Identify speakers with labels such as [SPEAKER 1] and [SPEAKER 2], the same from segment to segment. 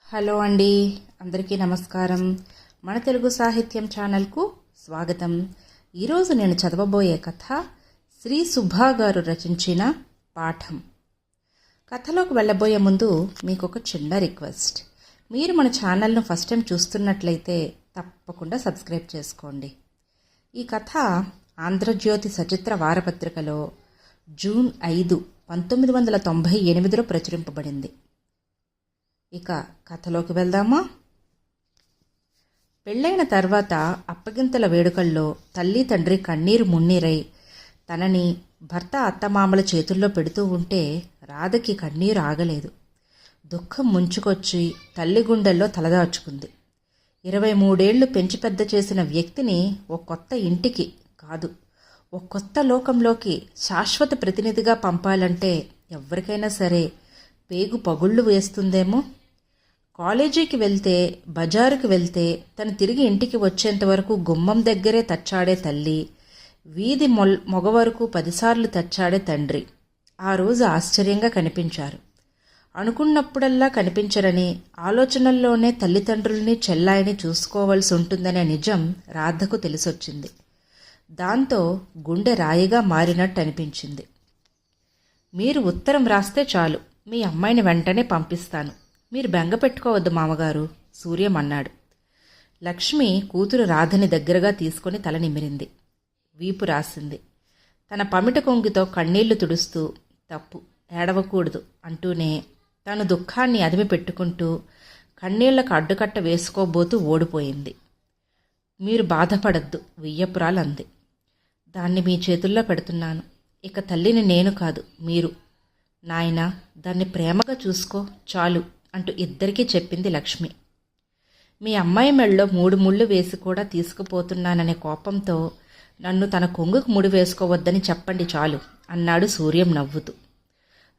[SPEAKER 1] Hello అండి, అందరికీ నమస్కారం. మన తెలుగు సాహిత్యం ఛానల్కు స్వాగతం. ఈరోజు నేను చదవబోయే కథ శ్రీ సుబ్బా గారు రచించిన పాఠం. కథలోకి వెళ్ళబోయే ముందు మీకు ఒక చిన్న రిక్వెస్ట్. మీరు మన ఛానల్ను ఫస్ట్ టైం చూస్తున్నట్లయితే తప్పకుండా సబ్స్క్రైబ్ చేసుకోండి. ఈ కథ ఆంధ్రజ్యోతి సచిత్ర వారపత్రికలో జూన్ 5, 1998లో ప్రచురింపబడింది. ఇక కథలోకి వెళ్దామా? పెళ్ళైన తర్వాత అప్పగింతల వేడుకల్లో తల్లి తండ్రి కన్నీరు మున్నీరై తనని భర్త అత్తమామల చేతుల్లో పెడుతూ ఉంటే రాధకి కన్నీరు ఆగలేదు. దుఃఖం ముంచుకొచ్చి తల్లి గుండెల్లో తలదాచుకుంది. 23 ఏళ్లు పెంచి పెద్ద చేసిన వ్యక్తిని ఓ కొత్త ఇంటికి కాదు, ఓ కొత్త లోకంలోకి శాశ్వత ప్రతినిధిగా పంపాలంటే ఎవరికైనా సరే పేగు పగుళ్ళు వేస్తుందేమో. కాలేజీకి వెళ్తే, బజారుకి వెళ్తే తను తిరిగి ఇంటికి వచ్చేంత వరకు గుమ్మం దగ్గరే తచ్చాడే తల్లి, వీధి మొగ వరకు 10 సార్లు తచ్చాడే తండ్రి ఆ రోజు ఆశ్చర్యంగా కనిపించారు. అనుకున్నప్పుడల్లా కనిపించరని, ఆలోచనల్లోనే తల్లిదండ్రుల్ని చెల్లాయిని చూసుకోవాల్సి ఉంటుందనే నిజం రాధకు తెలిసొచ్చింది. దాంతో గుండె రాయిగా మారినట్టు అనిపించింది. మీరు ఉత్తరం రాస్తే చాలు, మీ అమ్మాయిని వెంటనే పంపిస్తాను. మీరు బెంగ పెట్టుకోవద్దు మామగారు, సూర్యం అన్నాడు. లక్ష్మి కూతురు రాధని దగ్గరగా తీసుకుని తల నిమిరింది. వీపు రాసింది. తన పమిట కొంగితో కన్నీళ్లు తుడుస్తూ తప్పు, ఏడవకూడదు అంటూనే తను దుఃఖాన్ని అదిమి పెట్టుకుంటూ కన్నీళ్లకు అడ్డుకట్ట వేసుకోబోతూ ఓడిపోయింది. మీరు బాధపడద్దు, వియ్యపురాలు అంది. దాన్ని మీ చేతుల్లో పెడుతున్నాను. ఇక తల్లిని నేను కాదు, మీరు. నాయనా, దాన్ని ప్రేమగా చూసుకో చాలు అంటూ ఇద్దరికీ చెప్పింది లక్ష్మి. మీ అమ్మాయి మెళ్ళలో 3 ముళ్ళు వేసి కూడా తీసుకుపోతున్నాననే కోపంతో నన్ను తన కొంగుకు ముడి వేసుకోవద్దని చెప్పండి చాలు అన్నాడు సూర్యం నవ్వుతూ.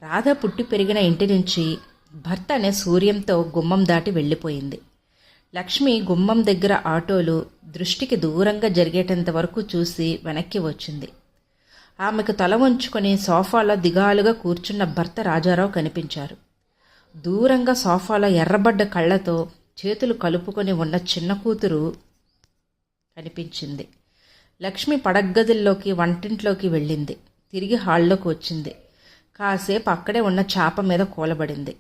[SPEAKER 1] రాధ పుట్టి పెరిగిన ఇంటి నుంచి భర్త అనే సూర్యంతో గుమ్మం దాటి వెళ్ళిపోయింది. లక్ష్మి గుమ్మం దగ్గర ఆటోలు దృష్టికి దూరంగా జరిగేటంత వరకు చూసి వెనక్కి వచ్చింది. ఆమెకు తల వంచుకొని సోఫాలో దిగాలుగా కూర్చున్న భర్త రాజారావు కనిపించారు. దూరంగా సోఫాలో ఎర్రబడ్డ కళ్లతో చేతులు కలుపుకొని ఉన్న చిన్న కూతురు కనిపించింది. లక్ష్మి పడగ్గదిల్లోకి వంటింట్లోకి వెళ్ళింది. తిరిగి హాల్లోకి వచ్చింది. కాసేపు అక్కడే ఉన్న చాప మీద కూలబడింది.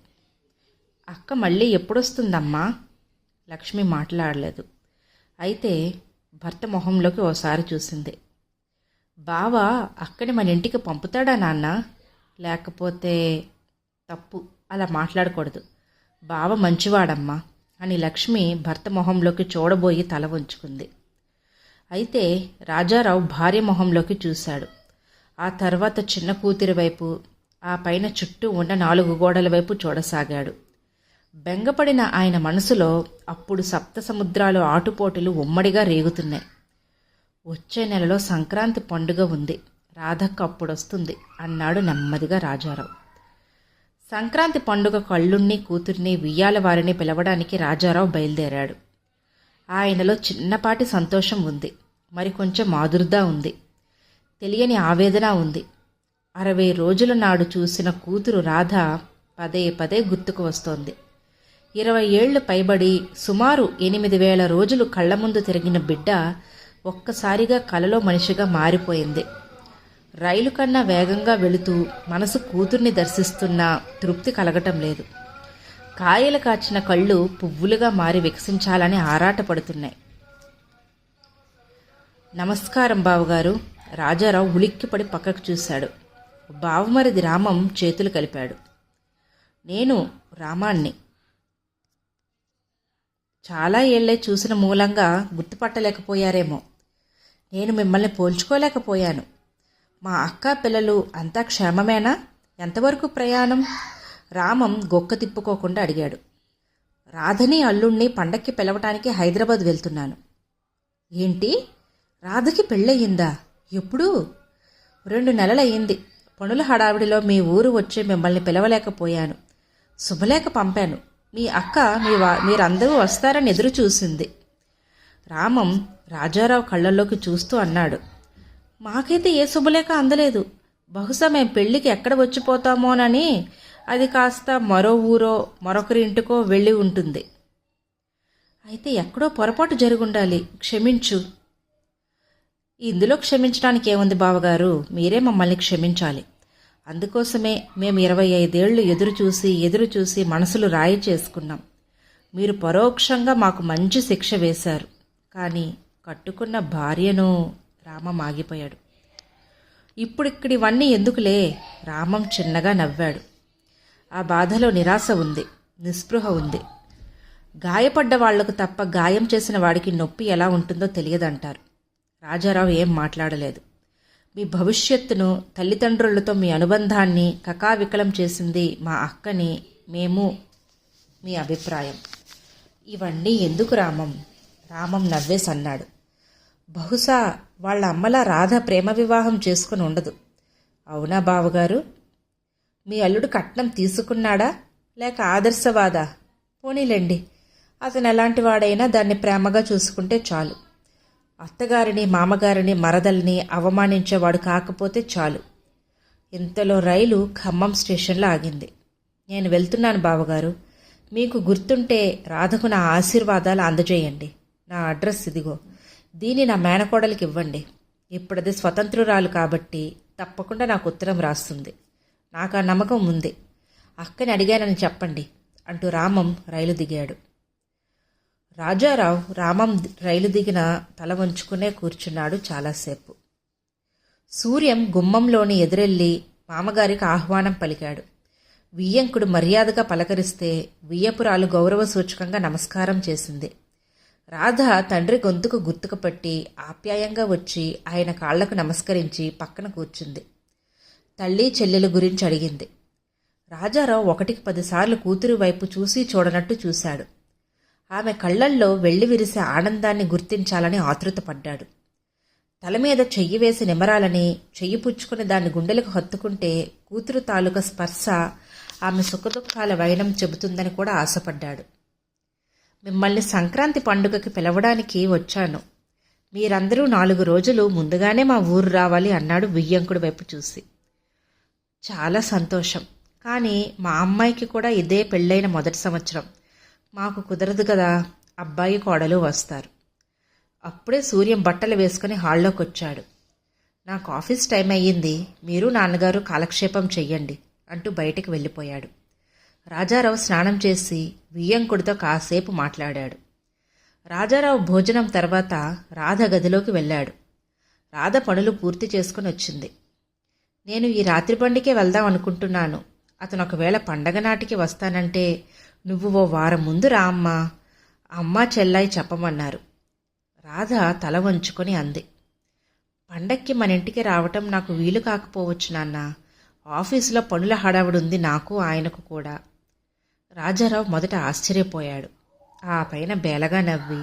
[SPEAKER 1] అక్క మళ్ళీ ఎప్పుడొస్తుందమ్మా? లక్ష్మి మాట్లాడలేదు. అయితే భర్త మొహంలోకి ఓసారి చూసింది. బావ అక్కని మన ఇంటికి పంపుతాడా నాన్న? లేకపోతే తప్పు, అలా మాట్లాడకూడదు. బావ మంచివాడమ్మా అని లక్ష్మి భర్త మొహంలోకి చూడబోయి తల వంచుకుంది. అయితే రాజారావు భార్య మొహంలోకి చూశాడు. ఆ తర్వాత చిన్న కూతురి వైపు, ఆ పైన చుట్టూ ఉన్న 4 గోడల వైపు చూడసాగాడు. బెంగపడిన ఆయన మనసులో అప్పుడు 7 సముద్రాలు ఆటుపోటులు ఉమ్మడిగా రేగుతున్నాయి. వచ్చే నెలలో సంక్రాంతి పండుగ ఉంది, రాధక్క అప్పుడొస్తుంది అన్నాడు నెమ్మదిగా రాజారావు. సంక్రాంతి పండుగ కళ్ళుణ్ణి కూతుర్ని వియ్యాల వారిని పిలవడానికి రాజారావు బయలుదేరాడు. ఆయనలో చిన్నపాటి సంతోషం ఉంది, మరి కొంచెం మాదుర్దా ఉంది, తెలియని ఆవేదన ఉంది. 60 రోజుల నాడు చూసిన కూతురు రాధ పదే పదే గుర్తుకు వస్తోంది. 20 ఏళ్లు పైబడి సుమారు 8,000 రోజులు కళ్ల ముందు తిరిగిన బిడ్డ ఒక్కసారిగా కలలో మనిషిగా మారిపోయింది. రైలు కన్నా వేగంగా వెళుతూ మనసు కూతుర్ని దర్శిస్తున్నా తృప్తి కలగటం లేదు. కాయలు కాచిన కళ్ళు పువ్వులుగా మారి వికసించాలని ఆరాటపడుతున్నాయి. నమస్కారం బావగారు. రాజారావు ఉలిక్కిపడి పక్కకు చూశాడు. బావమరిది రామం చేతులు కలిపాడు. నేను రామాన్ని. చాలా ఏళ్లే చూసిన మూలంగా గుర్తుపట్టలేకపోయారేమో. నేను మిమ్మల్ని పోల్చుకోలేకపోయాను. మా అక్క పిల్లలు అంతా క్షేమమేనా? ఎంతవరకు ప్రయాణం? రామం గొక్క తిప్పుకోకుండా అడిగాడు. రాధని అల్లుణ్ణి పండక్కి పిలవటానికి హైదరాబాద్ వెళ్తున్నాను. ఏంటి, రాధకి పెళ్ళయిందా? ఎప్పుడు? 2 నెలలయ్యింది. పనుల హడావిడిలో మీ ఊరు వచ్చి మిమ్మల్ని పిలవలేకపోయాను. శుభలేఖ పంపాను. మీ అక్క మీరందరూ వస్తారని ఎదురు చూసింది. రామం రాజారావు కళ్ళల్లోకి చూస్తూ అన్నాడు. మాకైతే ఏ శుభలేఖ అందలేదు. బహుశా మేం పెళ్లికి ఎక్కడ వచ్చిపోతామోనని అది కాస్త మరో ఊరో మరొకరి ఇంటికో వెళ్ళి ఉంటుంది. అయితే ఎక్కడో పొరపాటు జరుగుండాలి, క్షమించు. ఇందులో క్షమించడానికి ఏముంది బావగారు, మీరే మమ్మల్ని క్షమించాలి. అందుకోసమే మేము 25 ఏళ్ళు ఎదురు చూసి మనసులు రాయి చేసుకున్నాం. మీరు పరోక్షంగా మాకు మంచి శిక్ష వేశారు. కానీ కట్టుకున్న భార్యను రామం ఆగిపోయాడు. ఇప్పుడిక్కడివన్నీ ఎందుకులే, రామం చిన్నగా నవ్వాడు. ఆ బాధలో నిరాశ ఉంది, నిస్పృహ ఉంది. గాయపడ్డ వాళ్లకు తప్ప గాయం చేసిన వాడికి నొప్పి ఎలా ఉంటుందో తెలియదంటారు. రాజారావు ఏం మాట్లాడలేదు. మీ భవిష్యత్తును, తల్లిదండ్రులతో మీ అనుబంధాన్ని కకావికలం చేసింది మా అక్కని మేము మీ అభిప్రాయం. ఇవన్నీ ఎందుకు రామం? రామం నవ్వేసి అన్నాడు. బహుశా వాళ్ళ అమ్మలా రాధ ప్రేమ వివాహం చేసుకుని ఉండదు. అవునా బావగారు? మీ అల్లుడు కట్నం తీసుకున్నాడా లేక ఆదర్శవాదా? పోనీలేండి, అతను ఎలాంటి వాడైనా దాన్ని ప్రేమగా చూసుకుంటే చాలు. అత్తగారిని, మామగారిని, మరదల్ని అవమానించేవాడు కాకపోతే చాలు. ఇంతలో రైలు ఖమ్మం స్టేషన్లో ఆగింది. నేను వెళ్తున్నాను బావగారు. మీకు గుర్తుంటే రాధకు నా ఆశీర్వాదాలు అందజేయండి. నా అడ్రస్ ఇదిగో. దీన్ని నా మేనకోడలికి ఇవ్వండి. ఇప్పుడది స్వతంత్రురాలు కాబట్టి తప్పకుండా నాకు ఉత్తరం రాస్తుంది. నాకు ఆ నమ్మకం ఉంది. అక్కని అడిగానని చెప్పండి అంటూ రామం రైలు దిగాడు. రాజారావు రామం రైలు దిగిన తల వంచుకునే కూర్చున్నాడు చాలాసేపు. సూర్యం గుమ్మంలోని ఎదురెళ్ళి మామగారికి ఆహ్వానం పలికాడు. వియ్యంకుడు మర్యాదగా పలకరిస్తే వియ్యపురాలు గౌరవ సూచకంగా నమస్కారం చేసింది. రాధ తండ్రి గొంతుకు గుర్తుకుపట్టి ఆప్యాయంగా వచ్చి ఆయన కాళ్లకు నమస్కరించి పక్కన కూర్చుంది. తల్లి చెల్లెల గురించి అడిగింది. రాజారావు 1కి 10 సార్లు కూతురు వైపు చూసి చూడనట్టు చూశాడు. ఆమె కళ్లల్లో వెళ్లి విరిసే ఆనందాన్ని గుర్తించాలని ఆతృతపడ్డాడు. తల మీద చెయ్యి వేసి నిమరాలని, చెయ్యి పుచ్చుకుని దాన్ని గుండెలకు హత్తుకుంటే కూతురు తాలూకా స్పర్శ ఆమె సుఖదుఖాల వైనం చెబుతుందని కూడా ఆశపడ్డాడు. మిమ్మల్ని సంక్రాంతి పండుగకి పిలవడానికి వచ్చాను. మీరందరూ 4 రోజులు ముందుగానే మా ఊరు రావాలి అన్నాడు వియ్యంకుడి వైపు చూసి. చాలా సంతోషం. కానీ మా అమ్మాయికి కూడా ఇదే పెళ్ళైన మొదటి సంవత్సరం. మాకు కుదరదు కదా. అబ్బాయి కోడలు వస్తారు. అప్పుడే సూర్యం బట్టలు వేసుకుని హాల్లోకి వచ్చాడు. నాకు ఆఫీస్ టైం అయ్యింది. మీరు నాన్నగారు కాలక్షేపం చెయ్యండి అంటూ బయటికి వెళ్ళిపోయాడు. రాజారావు స్నానం చేసి వియ్యంకుడితో కాసేపు మాట్లాడాడు. రాజారావు భోజనం తర్వాత రాధ గదిలోకి వెళ్ళాడు. రాధ పనులు పూర్తి చేసుకుని వచ్చింది. నేను ఈ రాత్రి బండికే వెళ్దాం అనుకుంటున్నాను. అతను ఒకవేళ పండగ నాటికి వస్తానంటే నువ్వు ఓ వారం ముందు రా అమ్మా. అమ్మ చెల్లాయి చెప్పమన్నారు. రాధ తల వంచుకొని అంది. పండక్కి మన ఇంటికి రావటం నాకు వీలు కాకపోవచ్చు నాన్న. ఆఫీసులో పనుల హడావుడుంది నాకు, ఆయనకు కూడా. రాజారావు మొదట ఆశ్చర్యపోయాడు. ఆ పైన బేలగా నవ్వి,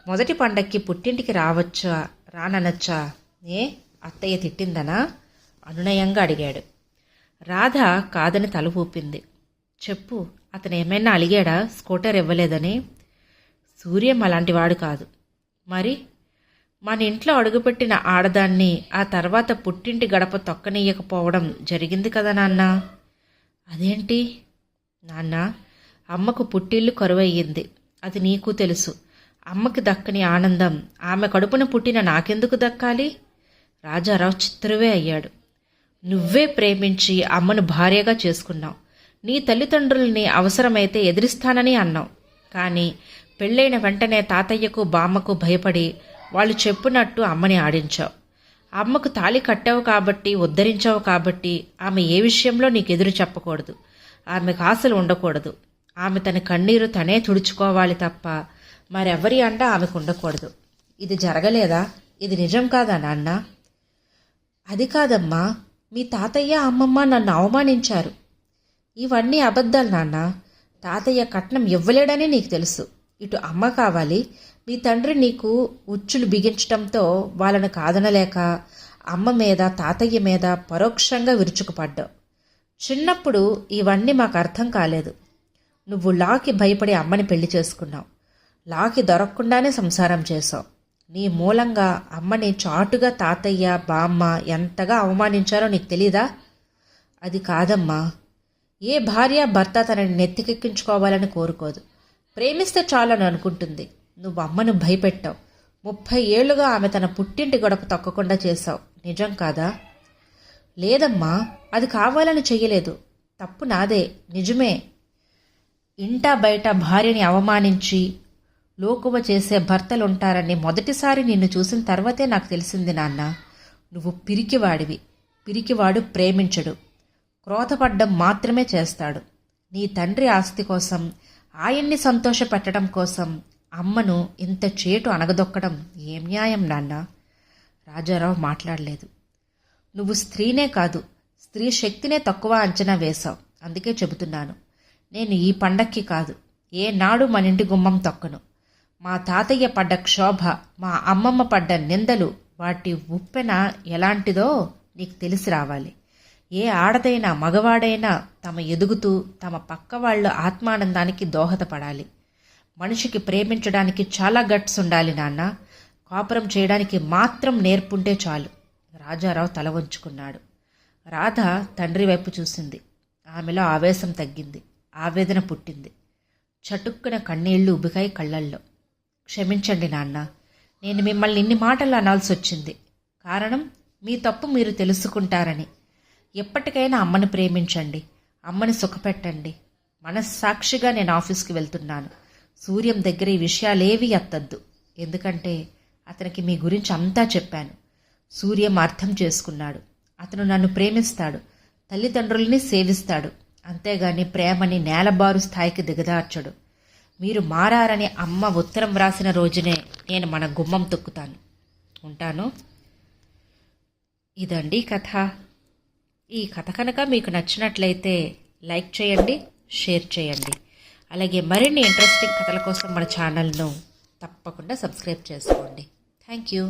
[SPEAKER 1] మొదటి పండక్కి పుట్టింటికి రావచ్చా, రాననొచ్చా? ఏ అత్తయ్య తిట్టిందనా? అనునయంగా అడిగాడు. రాధ కాదని తల ఊపింది. చెప్పు, అతను ఏమైనా అలిగాడా స్కూటర్ ఇవ్వలేదని? సూర్యం అలాంటివాడు కాదు. మరి మన ఇంట్లో అడుగుపెట్టిన ఆడదాన్ని ఆ తర్వాత పుట్టింటి గడప తొక్కనీయకపోవడం జరిగింది కదా నాన్న. అదేంటి నాన్న? అమ్మకు పుట్టిల్లు కరువయ్యింది. అది నీకు తెలుసు. అమ్మకి దక్కని ఆనందం ఆమె కడుపున పుట్టిన నాకెందుకు దక్కాలి? రాజారావు చిత్రువే అయ్యాడు. నువ్వే ప్రేమించి అమ్మను భార్యగా చేసుకున్నావు. నీ తల్లిదండ్రుల్ని అవసరమైతే ఎదిరిస్తానని అన్నావు. కానీ పెళ్ళైన వెంటనే తాతయ్యకు బామ్మకు భయపడి వాళ్ళు చెప్పినట్టు అమ్మని ఆడించావు. అమ్మకు తాళి కట్టావు కాబట్టి, ఉద్ధరించావు కాబట్టి ఆమె ఏ విషయంలో నీకు ఎదురు చెప్పకూడదు. ఆమెకు ఆశలు ఉండకూడదు. ఆమె తన కన్నీరు తనే తుడుచుకోవాలి తప్ప మరెవరి అంట ఆమెకు ఉండకూడదు. ఇది జరగలేదా? ఇది నిజం కాదా నాన్న? అది కాదమ్మా, మీ తాతయ్య అమ్మమ్మ నన్ను అవమానించారు. ఇవన్నీ అబద్ధాలు నాన్న. తాతయ్య కట్నం ఇవ్వలేడని నీకు తెలుసు. ఇటు అమ్మ కావాలి. మీ తండ్రి నీకు ఉచ్చులు బిగించటంతో వాళ్ళను కాదనలేక అమ్మ మీద, తాతయ్య మీద పరోక్షంగా విరుచుకుపడ్డావు. చిన్నప్పుడు ఇవన్నీ మాకు అర్థం కాలేదు. నువ్వు లాకి భయపడి అమ్మని పెళ్లి చేసుకున్నావు. లాకి దొరకకుండానే సంసారం చేశావు. నీ మూలంగా అమ్మని చాటుగా తాతయ్య, బామ్మ ఎంతగా అవమానించారో నీకు తెలీదా? అది కాదమ్మా, ఏ భార్య భర్త తనని నెత్తికెక్కించుకోవాలని కోరుకోదు. ప్రేమిస్తే చాలని అనుకుంటుంది. నువ్వు అమ్మను భయపెట్టావు. 30 ఏళ్లుగా ఆమె తన పుట్టింటి గడప తొక్కకుండా చేశావు. నిజం కాదా? లేదమ్మా, అది కావాలని చెయ్యలేదు. తప్పు నాదే. నిజమే. ఇంటా బయట భార్యని అవమానించి లోకువ చేసే భర్తలుంటారని మొదటిసారి నిన్ను చూసిన తర్వాతే నాకు తెలిసింది నాన్న. నువ్వు పిరికివాడివి. పిరికివాడు ప్రేమించడు, క్రోధపడ్డం మాత్రమే చేస్తాడు. నీ తండ్రి ఆస్తి కోసం, ఆయన్ని సంతోషపెట్టడం కోసం అమ్మను ఇంత చేటు అణగదొక్కడం ఏం న్యాయం నాన్న? రాజారావు మాట్లాడలేదు. నువ్వు స్త్రీనే కాదు, స్త్రీ శక్తినే తక్కువ అంచనా వేశావు. అందుకే చెబుతున్నాను, నేను ఈ పండక్కి కాదు, ఏనాడు మన ఇంటి గుమ్మం తొక్కను. మా తాతయ్య పడ్డ క్షోభ, మా అమ్మమ్మ పడ్డ నిందలు, వాటి ఉప్పెన ఎలాంటిదో నీకు తెలిసి రావాలి. ఏ ఆడదైనా మగవాడైనా తమ ఎదుగుతూ తమ పక్క వాళ్ళ ఆత్మానందానికి దోహదపడాలి. మనిషికి ప్రేమించడానికి చాలా గట్స్ ఉండాలి నాన్న. కాపురం చేయడానికి మాత్రం నేర్పుంటే చాలు. రాజారావు తల వంచుకున్నాడు. రాధ తండ్రి వైపు చూసింది. ఆమెలో ఆవేశం తగ్గింది, ఆవేదన పుట్టింది. చటుక్కున కన్నీళ్లు ఉబికాయి కళ్ళల్లో. క్షమించండి నాన్న, నేను మిమ్మల్ని ఇన్ని మాటలు అనాల్సి వచ్చింది. కారణం మీ తప్పు మీరు తెలుసుకుంటారని. ఎప్పటికైనా అమ్మను ప్రేమించండి, అమ్మని సుఖపెట్టండి. మనస్సాక్షిగా నేను ఆఫీస్కి వెళ్తున్నాను. సూర్యం దగ్గర ఈ విషయాలేవీ ఎత్తద్దు. ఎందుకంటే అతనికి మీ గురించి అంతా చెప్పాను. సూర్యం అర్థం చేసుకున్నాడు. అతను నన్ను ప్రేమిస్తాడు, తల్లిదండ్రుల్ని సేవిస్తాడు. అంతేగాని ప్రేమని నేలబారు స్థాయికి దిగదార్చడు. మీరు మారారని అమ్మ ఉత్తరం వ్రాసిన రోజునే నేను మన గుమ్మం తొక్కుతాను. ఉంటాను. ఇదండి కథ. ఈ కథ కనుక మీకు నచ్చినట్లయితే లైక్ చేయండి, షేర్ చేయండి. అలాగే మరిన్ని ఇంట్రెస్టింగ్ కథల కోసం మన ఛానల్ను తప్పకుండా సబ్స్క్రైబ్ చేసుకోండి. Thank you.